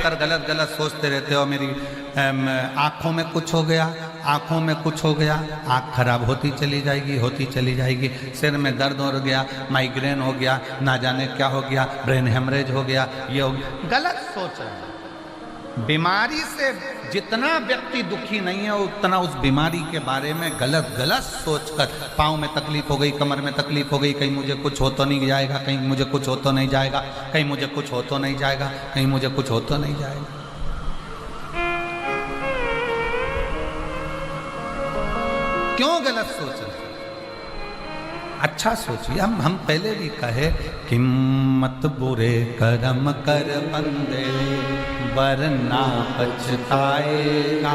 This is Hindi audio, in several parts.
बैठकर गलत गलत सोचते रहते हो, मेरी आँखों में कुछ हो गया, आँखों में कुछ हो गया, आँख खराब होती चली जाएगी, होती चली जाएगी, सिर में दर्द हो गया, माइग्रेन हो गया, ना जाने क्या हो गया, ब्रेन हेमरेज हो गया, ये हो गया। गलत सोच रहे हैं। बीमारी से जितना व्यक्ति दुखी नहीं है उतना उस बीमारी के बारे में गलत गलत सोचकर, पाँव में तकलीफ हो गई, कमर में तकलीफ हो गई, कहीं मुझे कुछ हो तो नहीं जाएगा, कहीं मुझे कुछ हो तो नहीं जाएगा, कहीं मुझे कुछ हो तो नहीं जाएगा, कहीं मुझे कुछ हो तो नहीं जाएगा। क्यों गलत सोच रहे? अच्छा सोचिए। हम पहले भी कहे कि मत बुरे कर्म कर बंदे वरना पछताएगा,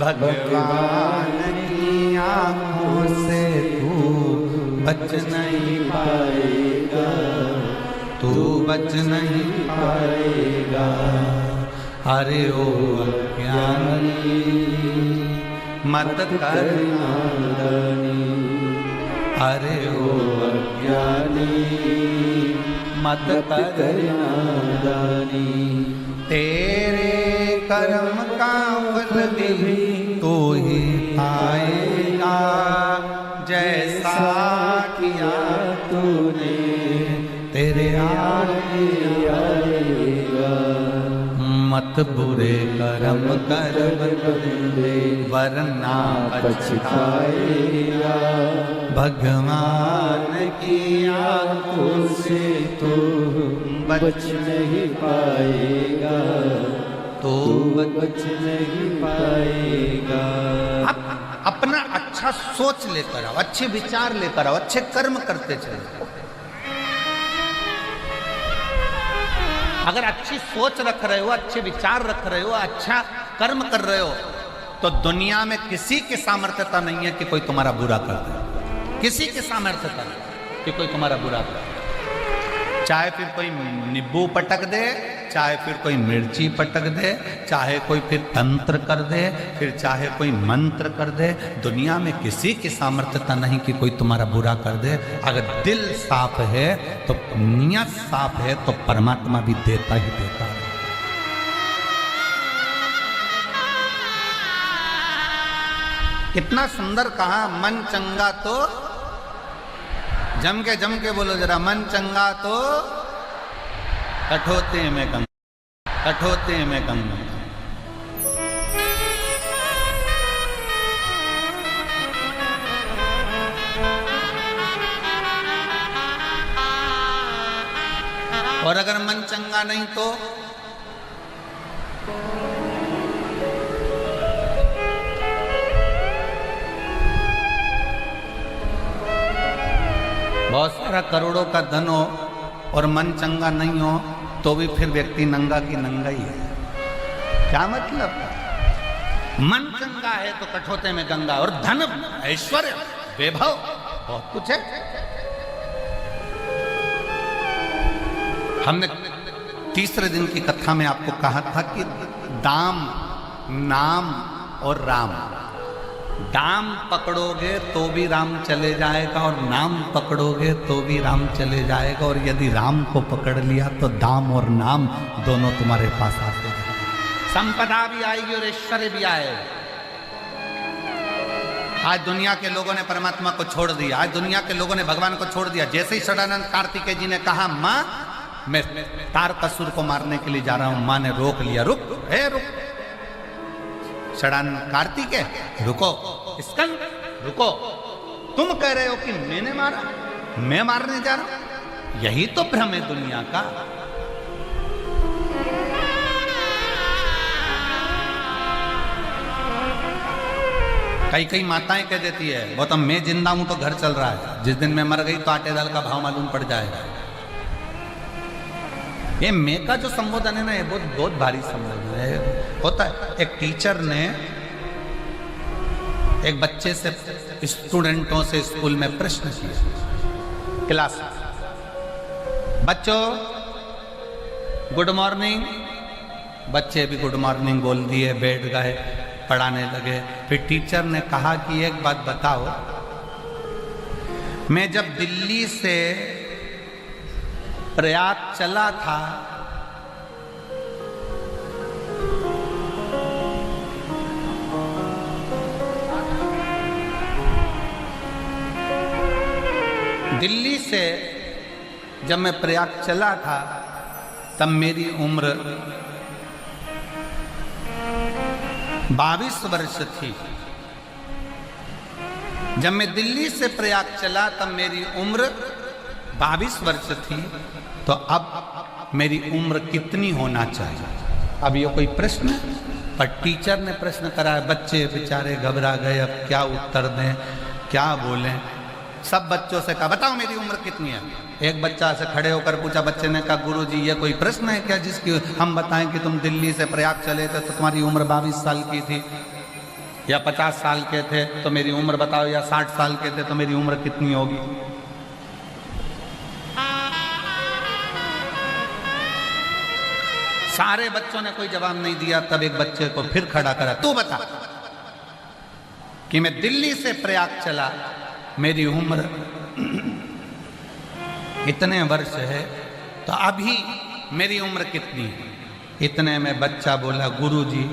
भगवान की आंखों से तू बच नहीं पाएगा, तू बच नहीं पाएगा। अरे ओ अज्ञानी मत कर नादानी, अरे ओ अज्ञानी मत कर नादानी। तेरे कर्म का फल भी तो ही पाएगा, जैसा किया तूने तेरे आगे आएगा। मत बुरे कर्म कर बंदे वरना पछताएगा, भगवान की आंखों से तो बच नहीं पाएगा, तो बच नहीं पाएगा। अपना अच्छा सोच लेकर आओ, अच्छे विचार लेकर आओ, अच्छे कर्म करते चले। अगर अच्छी सोच रख रहे हो, अच्छे विचार रख रहे हो, अच्छा कर्म कर रहे हो, तो दुनिया में किसी की सामर्थ्यता नहीं है कि कोई तुम्हारा बुरा कर दे। किसी की सामर्थ्यता नहीं कि कोई तुम्हारा बुरा कर दे। चाहे फिर कोई नींबू पटक दे, चाहे फिर कोई मिर्ची पटक दे, चाहे कोई फिर तंत्र कर दे, फिर चाहे कोई मंत्र कर दे, दुनिया में किसी की सामर्थ्यता नहीं कि कोई तुम्हारा बुरा कर दे। अगर दिल साफ है तो नियत साफ है तो परमात्मा भी देता ही देता है। कितना सुंदर कहा, मन चंगा तो जम के बोलो जरा, मन चंगा तो कठोते में गंगा, कठोते में गंगा। और अगर मन चंगा नहीं तो बहुत सारा करोड़ों का धन हो और मन चंगा नहीं हो तो भी फिर व्यक्ति नंगा की नंगा ही है। क्या मतलब? मन चंगा है तो कठोते में गंगा, और धन, ऐश्वर्य, वैभव, बहुत कुछ है। हमने तीसरे दिन की कथा में आपको कहा था कि दाम, नाम और राम। दाम पकड़ोगे तो भी राम चले जाएगा, और नाम पकड़ोगे तो भी राम चले जाएगा, और यदि राम को पकड़ लिया तो दाम और नाम दोनों तुम्हारे पास आते हैं। संपदा भी आएगी और ऐश्वर्य भी आएगा। आज दुनिया के लोगों ने परमात्मा को छोड़ दिया, आज दुनिया के लोगों ने भगवान को छोड़ दिया। जैसे ही षडानंद कार्तिकेय जी ने कहा, माँ मैं तारकासुर को मारने के लिए जा रहा हूं, माँ ने रोक लिया, रुक, हे रुक, षडानंद कार्तिकेय रुको, स्कंद रुको, तुम कह रहे हो कि मैंने मारा, मैं मारने जा रहा हूं? यही तो भ्रम है दुनिया का। कई माताएं कह देती है, बहुत मैं जिंदा हूं तो घर चल रहा है, जिस दिन मैं मर गई तो आटे दाल का भाव मालूम पड़ जाएगा। ये मैं का जो संबोधन है ना, ये बहुत भारी संबोधन है। होता है, एक टीचर ने एक बच्चे से, स्टूडेंटों से स्कूल में प्रश्न किया, क्लास, बच्चों गुड मॉर्निंग। बच्चे भी गुड मॉर्निंग बोल दिए, बैठ गए, पढ़ाने लगे। फिर टीचर ने कहा कि एक बात बताओ, मैं जब दिल्ली से प्रयाग चला था दिल्ली से जब मैं प्रयाग चला था तब मेरी उम्र 22 वर्ष थी। जब मैं दिल्ली से प्रयाग चला तब मेरी उम्र 22 वर्ष थी। तो अब मेरी उम्र कितनी होना चाहिए? अब ये कोई प्रश्न है? पर टीचर ने प्रश्न करा है, बच्चे बेचारे घबरा गए, अब क्या उत्तर दें, क्या बोलें। सब बच्चों से कहा बताओ मेरी उम्र कितनी है। एक बच्चा से खड़े होकर पूछा, बच्चे ने कहा गुरुजी ये कोई प्रश्न है क्या जिसकी हम बताएं कि तुम दिल्ली से प्रयाग चले थे तो तुम्हारी उम्र 22 साल की थी, या 50 साल के थे तो मेरी उम्र बताओ, या 60 साल के थे तो मेरी उम्र कितनी होगी। सारे बच्चों ने कोई जवाब नहीं दिया। तब एक बच्चे को फिर खड़ा करा, तू बता कि मैं दिल्ली से प्रयाग चला, मेरी उम्र इतने वर्ष है तो अभी मेरी उम्र कितनी है। इतने में बच्चा बोला, गुरुजी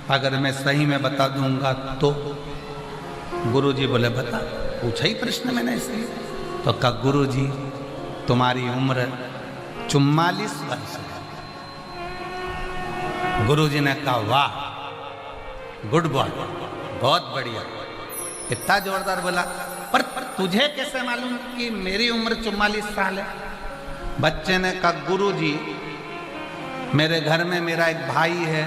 अगर मैं सही में बता दूंगा तो। गुरुजी बोले बता, पूछा ही प्रश्न मैंने इसलिए। तो कहा गुरुजी तुम्हारी उम्र 44 वर्ष है। गुरुजी ने कहा वाह, गुड बॉय, बहुत बढ़िया, इतना जोरदार बोला। पर तुझे कैसे मालूम कि मेरी उम्र 44 साल है? बच्चे ने कहा गुरुजी मेरे घर में मेरा एक भाई है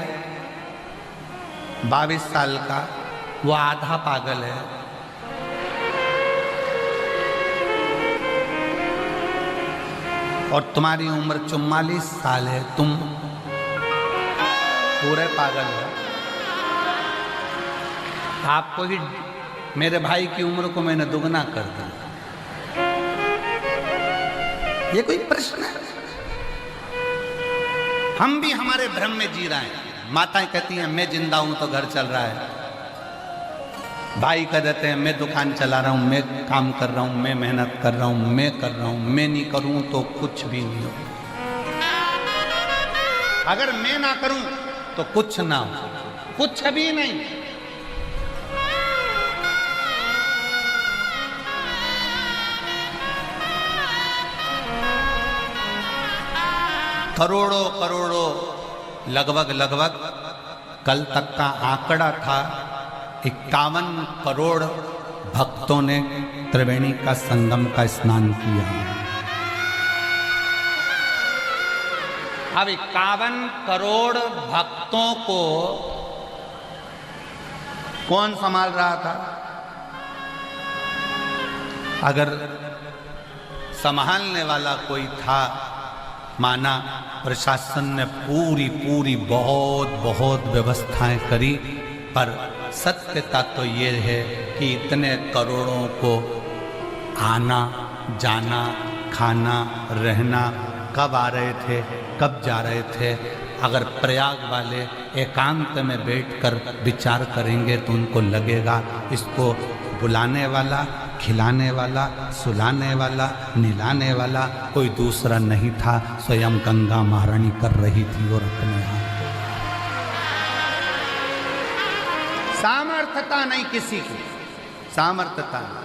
22 साल का, वो आधा पागल है। और तुम्हारी उम्र 44 साल है, तुम पूरे पागल हो। आपको ही, मेरे भाई की उम्र को मैंने दुगना कर दिया। ये कोई प्रश्न है? हम भी हमारे भ्रम में जी रहे हैं। माताएं कहती हैं मैं जिंदा हूं तो घर चल रहा है, भाई कह देते हैं मैं दुकान चला रहा हूं, मैं काम कर रहा हूं, मैं मेहनत कर रहा हूं, मैं कर रहा हूं, मैं नहीं करूं तो कुछ भी नहीं हो। अगर मैं ना करूं तो कुछ ना हो, कुछ भी नहीं। करोड़ों करोड़ों लगभग कल तक का आंकड़ा था 51 करोड़ भक्तों ने त्रिवेणी का संगम का स्नान किया। अब 51 करोड़ भक्तों को कौन संभाल रहा था? अगर संभालने वाला कोई था, माना प्रशासन ने पूरी बहुत व्यवस्थाएं करी, पर सत्यता तो ये है कि इतने करोड़ों को आना जाना खाना रहना, कब आ रहे थे कब जा रहे थे। अगर प्रयाग वाले एकांत में बैठकर विचार करेंगे तो उनको लगेगा इसको बुलाने वाला, खिलाने वाला, सुलाने वाला, निलाने वाला कोई दूसरा नहीं था, स्वयं गंगा महारानी कर रही थी और अपने हाथ। सामर्थ्यता नहीं किसी की, सामर्थ्यता नहीं।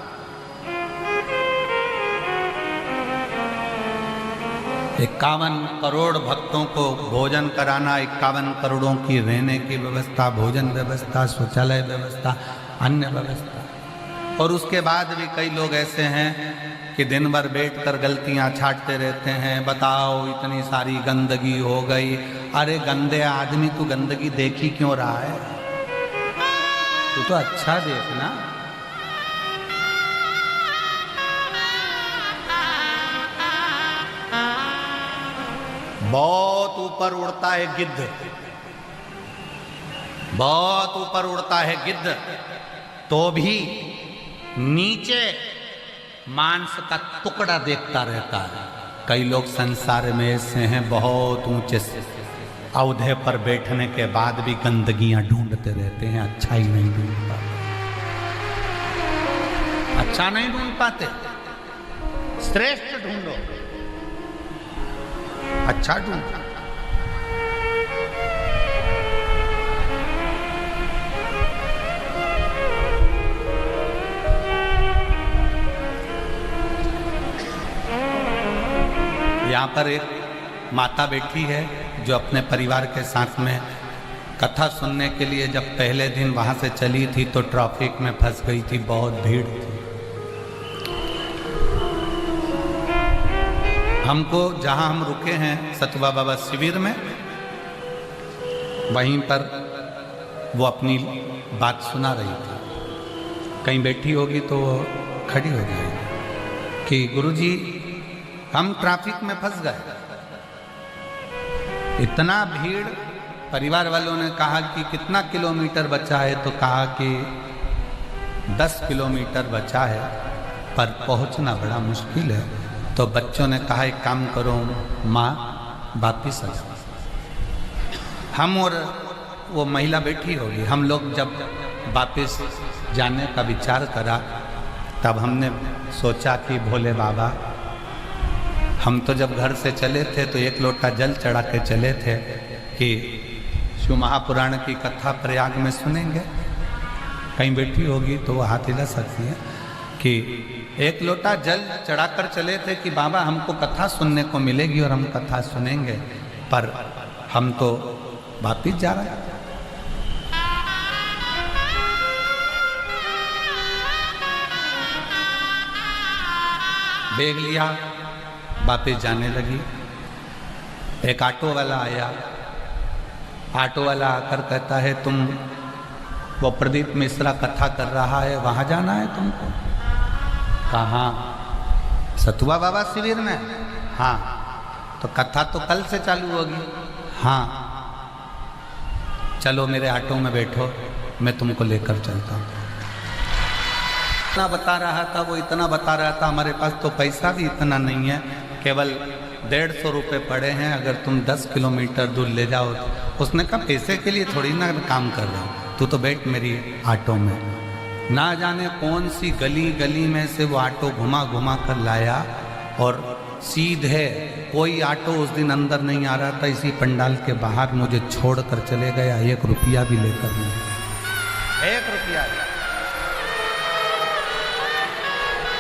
51 करोड़ भक्तों को भोजन कराना, 51 करोड़ों की रहने की व्यवस्था, भोजन व्यवस्था, शौचालय व्यवस्था, अन्य व्यवस्था। और उसके बाद भी कई लोग ऐसे हैं कि दिन भर बैठकर गलतियां छांटते रहते हैं। बताओ इतनी सारी गंदगी हो गई। अरे गंदे आदमी, तू गंदगी देख ही क्यों रहा है? तू तो अच्छा देखना। बहुत ऊपर उड़ता है गिद्ध, बहुत ऊपर उड़ता है गिद्ध, तो भी नीचे मांस का टुकड़ा देखता रहता है। कई लोग संसार में ऐसे हैं, बहुत ऊंचे औहदे पर बैठने के बाद भी गंदगियां ढूंढते रहते हैं, अच्छा ही नहीं ढूंढ पाते, अच्छा नहीं ढूंढ पाते। श्रेष्ठ ढूंढो, अच्छा ढूंढो। यहाँ पर एक माता बैठी है जो अपने परिवार के साथ में कथा सुनने के लिए जब पहले दिन वहाँ से चली थी तो ट्रैफिक में फंस गई थी, बहुत भीड़ थी। हमको जहाँ हम रुके हैं सतुआ बाबा शिविर में, वहीं पर वो अपनी बात सुना रही थी। कहीं बैठी होगी तो वो खड़ी हो जाएगी कि गुरुजी हम ट्रैफिक में फंस गए, इतना भीड़। परिवार वालों ने कहा कि कितना किलोमीटर बचा है, तो कहा कि 10 किलोमीटर बचा है पर पहुंचना बड़ा मुश्किल है। तो बच्चों ने कहा एक काम करो माँ वापिस आ जाओ। हम और वो महिला बैठी होगी, हम लोग जब वापिस जाने का विचार करा तब हमने सोचा कि भोले बाबा, हम तो जब घर से चले थे तो एक लोटा जल चढ़ा के चले थे कि शिव महापुराण की कथा प्रयाग में सुनेंगे। कहीं बैठी होगी तो वो हाथ हिला सकती है कि एक लोटा जल चढ़ाकर चले थे कि बाबा हमको कथा सुनने को मिलेगी और हम कथा सुनेंगे, पर हम तो वापिस जा रहे हैं। बैग लिया, वापिस जाने लगी। एक ऑटो वाला आया, ऑटो वाला आकर कहता है तुम वो प्रदीप मिश्रा कथा कर रहा है, वहाँ जाना है तुमको? कहाँ? सतुआ बाबा शिविर में। हाँ, तो कथा तो कल से चालू होगी। हाँ, चलो मेरे ऑटो में बैठो, मैं तुमको लेकर चलता हूँ। इतना बता रहा था वो, इतना बता रहा था, हमारे पास तो पैसा भी इतना नहीं है, केवल 150 रुपये पड़े हैं, अगर तुम 10 किलोमीटर दूर ले जाओ। उसने कहा पैसे के लिए थोड़ी ना काम कर रहा हूँ, तू तो बैठ मेरी ऑटो में। ना जाने कौन सी गली गली में से वो ऑटो घुमा घुमा कर लाया और सीधे कोई ऑटो उस दिन अंदर नहीं आ रहा था, इसी पंडाल के बाहर मुझे छोड़ कर चले गया। 1 रुपया भी लेकर नहीं, 1 रुपया।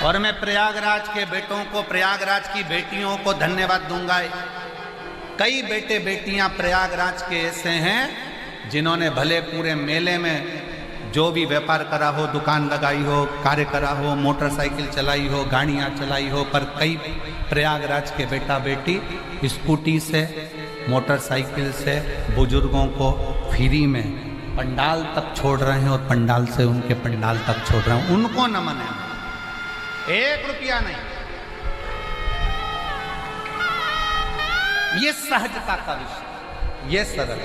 और मैं प्रयागराज के बेटों को, प्रयागराज की बेटियों को धन्यवाद दूंगा। कई बेटे बेटियां प्रयागराज के ऐसे हैं जिन्होंने भले पूरे मेले में जो भी व्यापार करा हो, दुकान लगाई हो, कार्य करा हो, मोटरसाइकिल चलाई हो, गाड़ियां चलाई हो, पर कई प्रयागराज के बेटा बेटी स्कूटी से, मोटरसाइकिल से बुजुर्गों को फ्री में पंडाल तक छोड़ रहे हैं और पंडाल से उनके पंडाल तक छोड़ रहे हैं। उनको नमन है, 1 रुपया नहीं। ये सहजता का विषय, ये सरल।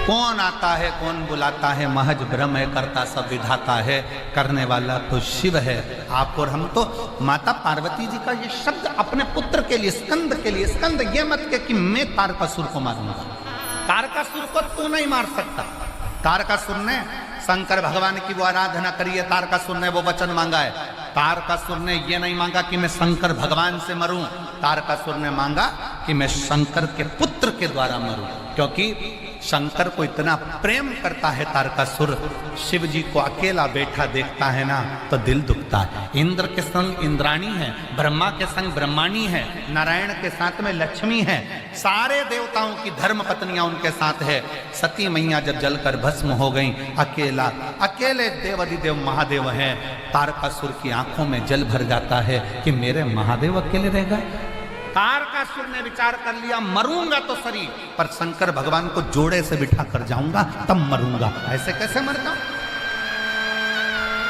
कौन आता है कौन बुलाता है, महज ब्रह्म है, करता सब विधाता है, करने वाला तो शिव है। आप और हम तो माता पार्वती जी का ये शब्द अपने पुत्र के लिए, स्कंद के लिए, स्कंद ये मत के कि मैं तारकासुर को मारूंगा। तारकासुर को तू नहीं मार सकता। तारकासुर ने शंकर भगवान की वो आराधना करी है, तारकासुर ने वो वचन मांगा है। तारकासुर ने ये नहीं मांगा कि मैं शंकर भगवान से मरूं, तारकासुर ने मांगा कि मैं शंकर के पुत्र के द्वारा मरूं, क्योंकि शंकर को इतना प्रेम करता है तारकासुर। शिव जी को अकेला बैठा देखता है ना तो दिल दुखता है। इंद्र के संग इंद्राणी है, ब्रह्मा के संग ब्रह्माणी है, नारायण के साथ में लक्ष्मी है, सारे देवताओं की धर्म पत्नियां उनके साथ है। सती मैया जब जलकर भस्म हो गई, अकेला अकेले देवाधिदेव महादेव हैं। तारकासुर की आंखों में जल भर जाता है कि मेरे महादेव अकेले रह गए। तारकासुर ने विचार कर लिया मरूंगा तो सही, पर शंकर भगवान को जोड़े से बिठा कर जाऊंगा तब मरूंगा, ऐसे कैसे मर जाऊं।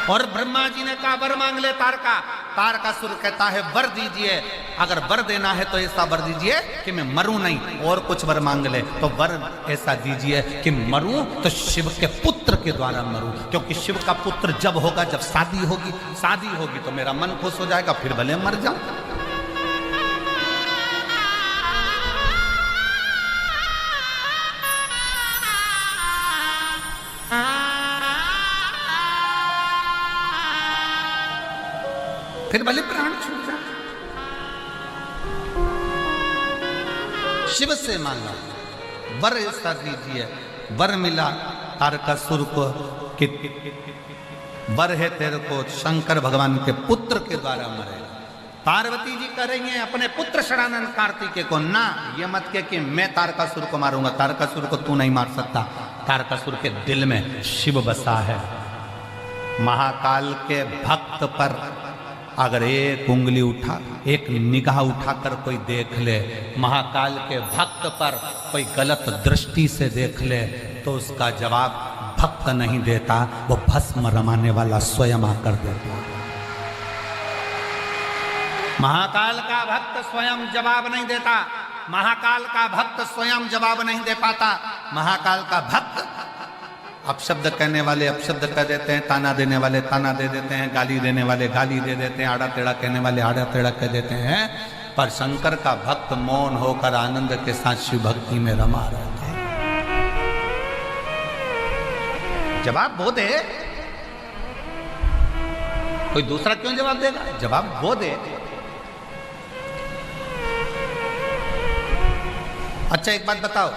और ब्रह्मा जी ने कहा वर मांग ले तारकासुर कहता है वर दीजिए, अगर वर देना है तो ऐसा वर दीजिए कि मैं मरूं नहीं, और कुछ वर मांग ले तो वर ऐसा दीजिए कि मरूं तो शिव के पुत्र के द्वारा मरूं, क्योंकि शिव का पुत्र जब होगा, जब शादी होगी तो मेरा मन खुश हो जाएगा, फिर भले मर जाऊं। फिर भले प्राण छूट जाए। शिव से मांगा वर ऐसा दीजिए, वर मिला तारकासुर को कि वर है तेरे को शंकर भगवान के पुत्र के द्वारा मरेगा। पार्वती जी कह रही हैं अपने पुत्र षडानंद कार्तिकेय को, ना ये मत कह कि मैं तारकासुर को मारूंगा, तारकासुर को तू नहीं मार सकता। तारकासुर के दिल में शिव बसा है। महाकाल के भक्त पर अगर एक उंगली उठा, एक निगाह उठाकर कोई देख ले, महाकाल के भक्त पर कोई गलत दृष्टि से देख ले, तो उसका जवाब भक्त नहीं देता, वो भस्म रमाने वाला स्वयं आकर देता है। महाकाल का भक्त स्वयं जवाब नहीं देता, महाकाल का भक्त स्वयं जवाब नहीं दे पाता। महाकाल का भक्त अपशब्द कहने वाले अपशब्द कह देते हैं, ताना देने वाले ताना दे देते हैं, गाली देने वाले गाली दे देते हैं, आड़ा टेढ़ा कहने वाले आड़ा टेढ़ा कह देते हैं, पर शंकर का भक्त मौन होकर आनंद के साथ शिव भक्ति में रमा रहता है। जवाब वो दे, कोई दूसरा क्यों जवाब देगा? जवाब वो दे। अच्छा एक बात बताओ,